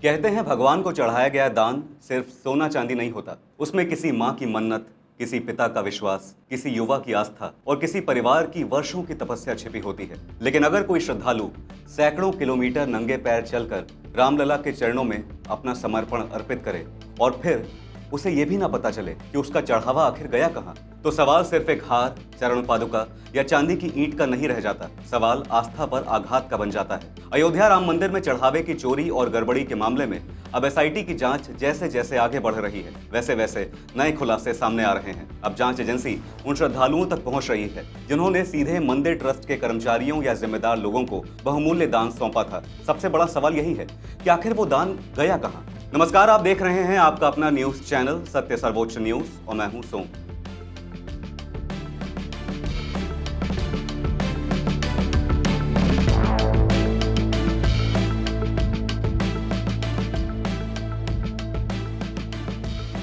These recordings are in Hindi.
कहते हैं भगवान को चढ़ाया गया दान सिर्फ सोना चांदी नहीं होता, उसमें किसी माँ की मन्नत, किसी पिता का विश्वास, किसी युवा की आस्था और किसी परिवार की वर्षों की तपस्या छिपी होती है। लेकिन अगर कोई श्रद्धालु सैकड़ों किलोमीटर नंगे पैर चलकर रामलला के चरणों में अपना समर्पण अर्पित करे और फिर उसे ये भी ना पता चले कि उसका चढ़ावा आखिर गया कहाँ, तो सवाल सिर्फ एक हार, चरण पादुका या चांदी की ईंट का नहीं रह जाता। सवाल आस्था पर आघात का बन जाता है। अयोध्या राम मंदिर में चढ़ावे की चोरी और गड़बड़ी के मामले में अब एसआईटी की जांच जैसे जैसे आगे बढ़ रही है, वैसे वैसे नए खुलासे सामने आ रहे हैं। अब जांच एजेंसी उन श्रद्धालुओं तक पहुंच रही है जिन्होंने सीधे मंदिर ट्रस्ट के कर्मचारियों या जिम्मेदार लोगों को बहुमूल्य दान सौंपा था। सबसे बड़ा सवाल यही है कि आखिर वो दान गया कहाँ। नमस्कार, आप देख रहे हैं आपका अपना न्यूज चैनल सत्य सर्वोच्च न्यूज और मैं हूं सोम।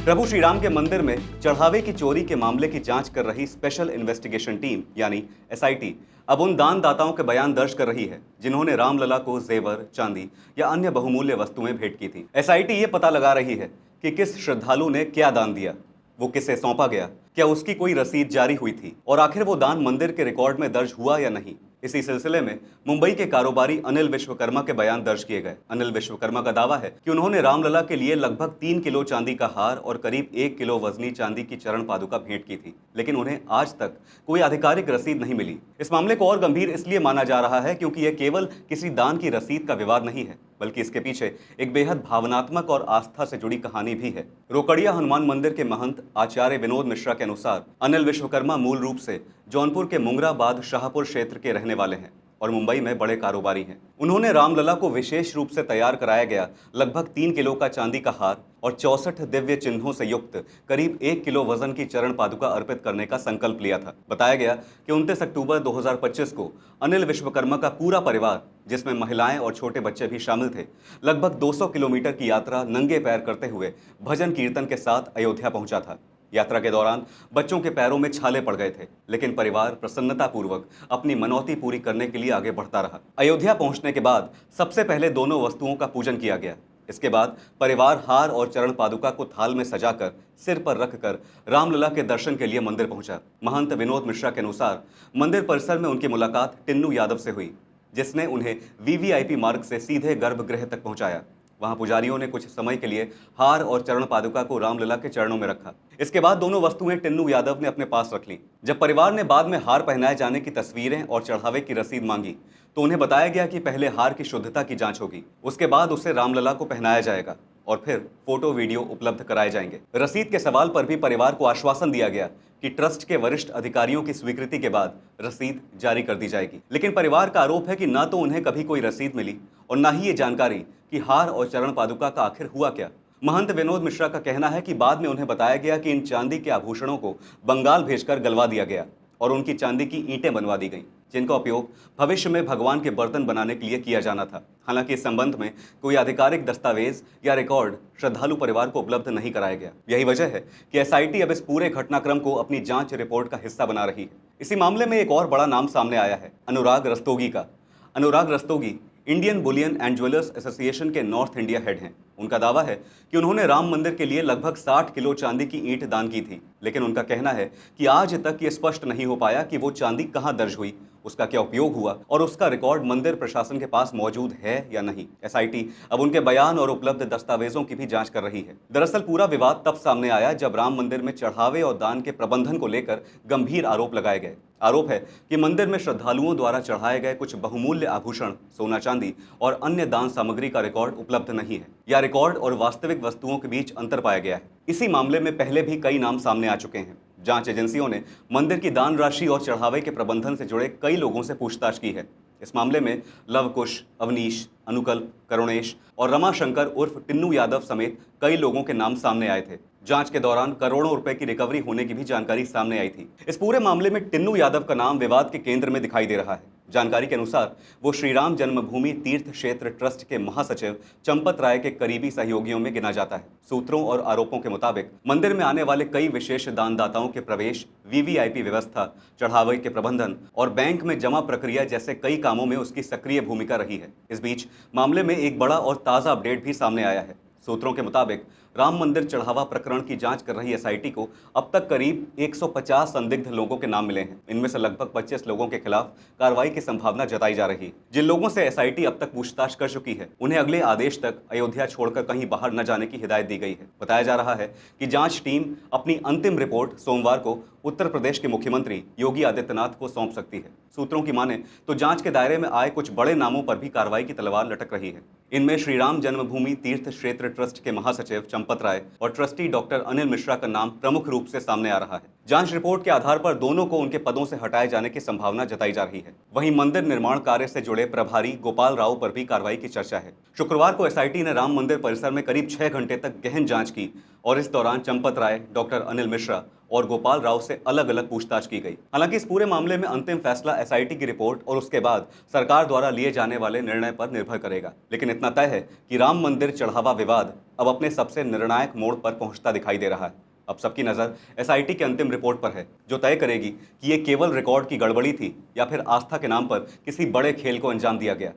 प्रभु श्री राम के मंदिर में चढ़ावे की चोरी के मामले की जांच कर रही स्पेशल इन्वेस्टिगेशन टीम यानी एसआईटी अब उन दानदाताओं के बयान दर्ज कर रही है जिन्होंने रामलला को जेवर, चांदी या अन्य बहुमूल्य वस्तुएं भेंट की थी। एसआईटी ये पता लगा रही है कि किस श्रद्धालु ने क्या दान दिया, वो किसे सौंपा गया, क्या उसकी कोई रसीद जारी हुई थी और आखिर वो दान मंदिर के रिकॉर्ड में दर्ज हुआ या नहीं। इसी सिलसिले में मुंबई के कारोबारी अनिल विश्वकर्मा के बयान दर्ज किए गए। अनिल विश्वकर्मा का दावा है कि उन्होंने रामलला के लिए लगभग 3 किलो चांदी का हार और करीब 1 किलो वजनी चांदी की चरण पादुका भेंट की थी, लेकिन उन्हें आज तक कोई आधिकारिक रसीद नहीं मिली। इस मामले को और गंभीर इसलिए माना जा रहा है क्योंकि यह केवल किसी दान की रसीद का विवाद नहीं है, बल्कि इसके पीछे एक बेहद भावनात्मक और आस्था से जुड़ी कहानी भी है। रोकड़िया हनुमान मंदिर के महंत आचार्य विनोद मिश्रा के अनुसार अनिल विश्वकर्मा मूल रूप से जौनपुर के मुंगराबाद शाहपुर क्षेत्र के रहने वाले हैं और मुंबई में बड़े कारोबारी हैं। उन्होंने रामलला को विशेष रूप से तैयार कराया गया लगभग 3 किलो का चांदी का हार और 64 दिव्य चिन्हों से युक्त करीब 1 किलो वजन की चरण पादुका अर्पित करने का संकल्प लिया था। बताया गया कि 29 अक्टूबर 2025 को अनिल विश्वकर्मा का पूरा परिवार, जिसमें महिलाएं और छोटे बच्चे भी शामिल थे, लगभग 200 किलोमीटर की यात्रा नंगे पैर करते हुए भजन कीर्तन के साथ अयोध्या पहुंचा था। यात्रा के दौरान बच्चों के पैरों में छाले पड़ गए थे, लेकिन परिवार प्रसन्नतापूर्वक अपनी मनौती पूरी करने के लिए आगे बढ़ता रहा। अयोध्या पहुंचने के बाद सबसे पहले दोनों वस्तुओं का पूजन किया गया। इसके बाद परिवार हार और चरण पादुका को थाल में सजाकर सिर पर रखकर रामलला के दर्शन के लिए मंदिर पहुंचा। महंत विनोद मिश्रा के अनुसार मंदिर परिसर में उनकी मुलाकात टिन्नू यादव से हुई, जिसने उन्हें वीवीआईपी मार्ग से सीधे गर्भगृह तक पहुंचाया। वहां पुजारियों ने कुछ समय के लिए हार और चरण पादुका को रामलला के चरणों में रखा। इसके बाद दोनों वस्तुएं टिन्नू यादव ने अपने पास रख ली। जब परिवार ने बाद में हार पहनाए जाने की तस्वीरें और चढ़ावे की रसीद मांगी तो उन्हें बताया गया कि पहले हार की शुद्धता की जांच होगी, उसके बाद उसे रामलला को पहनाया जाएगा और फिर फोटो वीडियो उपलब्ध कराए जाएंगे। रसीद के सवाल पर भी परिवार को आश्वासन दिया गया कि ट्रस्ट के वरिष्ठ अधिकारियों की स्वीकृति के बाद रसीद जारी कर दी जाएगी। लेकिन परिवार का आरोप है कि ना तो उन्हें कभी कोई रसीद मिली और ना ही ये जानकारी कि हार और चरण पादुका का आखिर हुआ क्या। महंत विनोद मिश्रा का कहना है कि बाद में उन्हें बताया गया कि इन चांदी के आभूषणों को बंगाल भेजकर गलवा दिया गया और उनकी चांदी की ईंटें बनवा दी गईं, जिनका उपयोग भविष्य में भगवान के बर्तन बनाने के लिए किया जाना था। हालांकि इस संबंध में कोई आधिकारिक दस्तावेज या रिकॉर्ड श्रद्धालु परिवार को उपलब्ध नहीं कराया गया। यही वजह है कि एसआईटी अब इस पूरे घटनाक्रम को अपनी जांच रिपोर्ट का हिस्सा बना रही है। इसी मामले में एक और बड़ा नाम सामने आया है अनुराग रस्तोगी का। Anurag Rastogi Indian bullion and jewellers association के नॉर्थ इंडिया हेड हैं। उनका दावा है कि उन्होंने राम मंदिर के लिए लगभग 60 किलो चांदी की ईंट दान की थी, लेकिन उनका कहना है कि आज तक ये स्पष्ट नहीं हो पाया कि वो चांदी कहां दर्ज हुई, उसका क्या उपयोग हुआ और उसका रिकॉर्ड मंदिर प्रशासन के पास मौजूद है या नहीं। एसआईटी अब उनके बयान और उपलब्ध दस्तावेजों की भी जांच कर रही है। दरअसल पूरा विवाद तब सामने आया जब राम मंदिर में चढ़ावे और दान के प्रबंधन को लेकर गंभीर आरोप लगाए गए। आरोप है कि मंदिर में श्रद्धालुओं द्वारा चढ़ाए गए कुछ बहुमूल्य आभूषण, सोना चांदी और अन्य दान सामग्री का रिकॉर्ड उपलब्ध नहीं है या रिकॉर्ड और वास्तविक वस्तुओं के बीच अंतर पाया गया है। इसी मामले में पहले भी कई नाम सामने आ चुके हैं। जांच एजेंसियों ने मंदिर की दान राशि और चढ़ावे के प्रबंधन से जुड़े कई लोगों से पूछताछ की है। इस मामले में लवकुश, अवनीश, अनुकल्प, करुणेश और रमाशंकर उर्फ टिन्नू यादव समेत कई लोगों के नाम सामने आए थे। जांच के दौरान करोड़ों रुपए की रिकवरी होने की भी जानकारी सामने आई थी। इस पूरे मामले में टिन्नू यादव का नाम विवाद के केंद्र में दिखाई दे रहा है। जानकारी के अनुसार वो श्री राम जन्मभूमि तीर्थ क्षेत्र ट्रस्ट के महासचिव चंपत राय के करीबी सहयोगियों में गिना जाता है। सूत्रों और आरोपों के मुताबिक मंदिर में आने वाले कई विशेष दानदाताओं के प्रवेश, वीवीआईपी व्यवस्था, चढ़ावे के प्रबंधन और बैंक में जमा प्रक्रिया जैसे कई कामों में उसकी सक्रिय भूमिका रही है। इस बीच मामले में एक बड़ा और ताजा अपडेट भी सामने आया है। सूत्रों के मुताबिक राम मंदिर चढ़ावा प्रकरण की जांच कर रही एसआईटी को अब तक करीब 150 संदिग्ध लोगों के नाम मिले हैं। इनमें से लगभग 25 लोगों के खिलाफ कार्रवाई की संभावना जताई जा रही है। जिन लोगों से एसआईटी अब तक पूछताछ कर चुकी है, उन्हें अगले आदेश तक अयोध्या छोड़कर कहीं बाहर न जाने की हिदायत दी गई है। बताया जा रहा है कि जांच टीम अपनी अंतिम रिपोर्ट सोमवार को उत्तर प्रदेश के मुख्यमंत्री योगी आदित्यनाथ को सौंप सकती है। सूत्रों की माने तो जांच के दायरे में आए कुछ बड़े नामों पर भी कार्रवाई की तलवार लटक रही है। इनमें श्री राम जन्मभूमि तीर्थ क्षेत्र ट्रस्ट के महासचिव चंपत राय और ट्रस्टी डॉक्टर अनिल मिश्रा का नाम प्रमुख रूप से सामने आ रहा है। जांच रिपोर्ट के आधार पर दोनों को उनके पदों से हटाए जाने की संभावना जताई जा रही है। वहीं मंदिर निर्माण कार्य से जुड़े प्रभारी गोपाल राव पर भी कार्रवाई की चर्चा है। शुक्रवार को एसआईटी ने राम मंदिर परिसर में करीब 6 घंटे तक गहन जांच की और इस दौरान चंपत राय, डॉक्टर अनिल मिश्रा और गोपाल राव से अलग अलग पूछताछ की गई। हालांकि इस पूरे मामले में अंतिम फैसला एसआईटी की रिपोर्ट और उसके बाद सरकार द्वारा लिए जाने वाले निर्णय पर निर्भर करेगा। लेकिन इतना तय है कि राम मंदिर चढ़ावा विवाद अब अपने सबसे निर्णायक मोड़ पर पहुंचता दिखाई दे रहा है। अब सबकी नजर एसआईटी की अंतिम रिपोर्ट पर है, जो तय करेगी कि ये केवल रिकॉर्ड की गड़बड़ी थी या फिर आस्था के नाम पर किसी बड़े खेल को अंजाम दिया गया।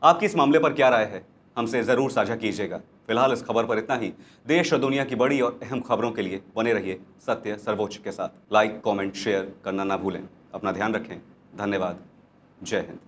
आपकी इस मामले पर क्या राय है, हमसे जरूर साझा कीजिएगा। फिलहाल इस खबर पर इतना ही। देश और दुनिया की बड़ी और अहम खबरों के लिए बने रहिए सत्य सर्वोच्च के साथ। लाइक, कमेंट, शेयर करना ना भूलें। अपना ध्यान रखें। धन्यवाद। जय हिंद।